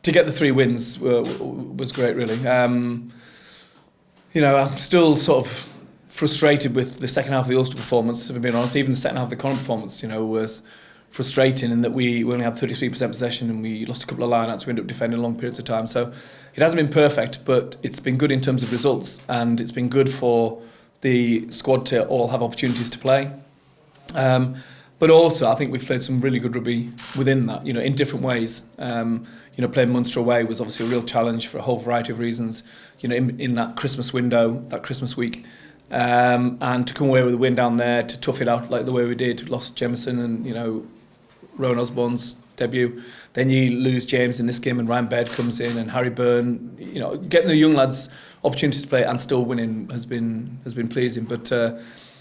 to get the 3 wins was great, really. I'm still sort of frustrated with the second half of the Ulster performance, if I'm being honest. Even the second half of the Connacht performance, was frustrating in that we only had 33% possession and we lost a couple of line-outs. We ended up defending long periods of time. So it hasn't been perfect, but it's been good in terms of results, and it's been good for the squad to all have opportunities to play. But also, I think we've played some really good rugby within that, in different ways. Playing Munster away was obviously a real challenge for a whole variety of reasons, in that Christmas window, that Christmas week. And to come away with a win down there, to tough it out like the way we did, lost Jemison and, Rowan Osborne's debut. Then you lose James in this game and Ryan Baird comes in and Harry Byrne. Getting the young lads opportunities to play and still winning has been pleasing. But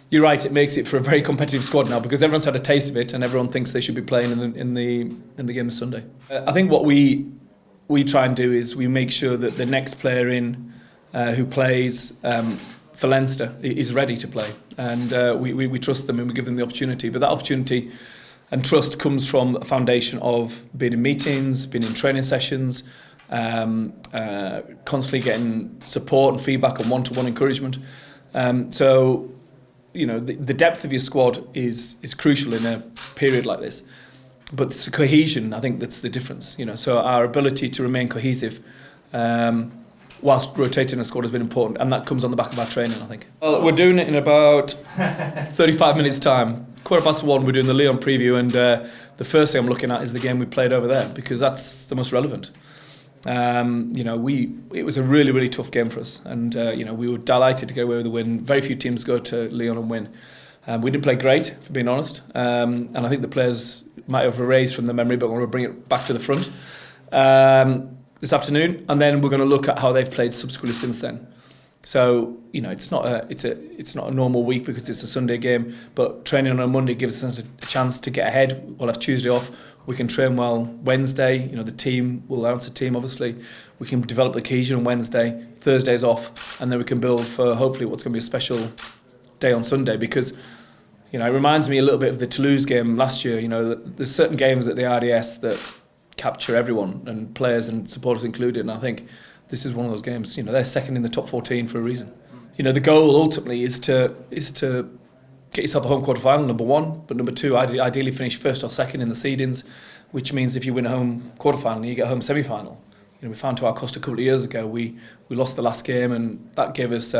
you're right, it makes it for a very competitive squad now because everyone's had a taste of it and everyone thinks they should be playing in the game of Sunday. I think what we try and do is we make sure that the next player in who plays for Leinster is ready to play, and we trust them and we give them the opportunity. But that opportunity and trust comes from a foundation of being in meetings, being in training sessions, constantly getting support and feedback and one-to-one encouragement. So the depth of your squad is crucial in a period like this. But it's the cohesion, I think, that's the difference. So our ability to remain cohesive whilst rotating a squad has been important, and that comes on the back of our training, I think. Well, we're doing it in about 35 minutes' time. 1:15, we're doing the Lyon preview, and the first thing I'm looking at is the game we played over there, because that's the most relevant. It was a really, really tough game for us, and we were delighted to get away with the win. Very few teams go to Lyon and win. We didn't play great, for being honest, and I think the players might have erased from the memory, but we're going to bring it back to the front this afternoon, and then we're going to look at how they've played subsequently since then. So it's not a normal week because it's a Sunday game, but training on a Monday gives us a chance to get ahead. We'll have Tuesday off. We can train well Wednesday. The team will announce a team. Obviously, we can develop the cohesion on Wednesday. Thursday's off, and then we can build for hopefully what's going to be a special day on Sunday. Because it reminds me a little bit of the Toulouse game last year. There's certain games at the RDS that capture everyone, and players and supporters included. And I think this is one of those games. They're second in the top 14 for a reason. The goal ultimately is to get yourself a home quarter final, number one, but number two, ideally finish first or second in the seedings, which means if you win a home quarter final, you get a home semi final. We found to our cost a couple of years ago. We lost the last game, and that gave us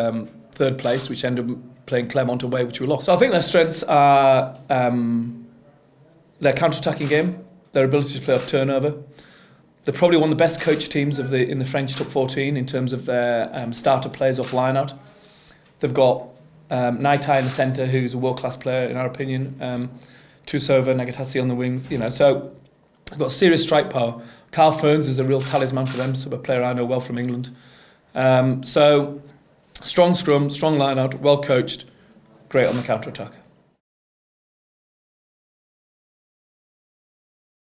third place, which ended up playing Clermont away, which we lost. So I think their strengths are their counter-attacking game, their ability to play off turnover. They're probably one of the best coached teams in the French top 14 in terms of their starter players off line-out. They've got Naitai in the centre, who's a world-class player in our opinion. Tusova, Nagatasi on the wings. So they've got serious strike power. Carl Ferns is a real talisman for them, so a player I know well from England. So strong scrum, strong line-out, well coached, great on the counter-attack.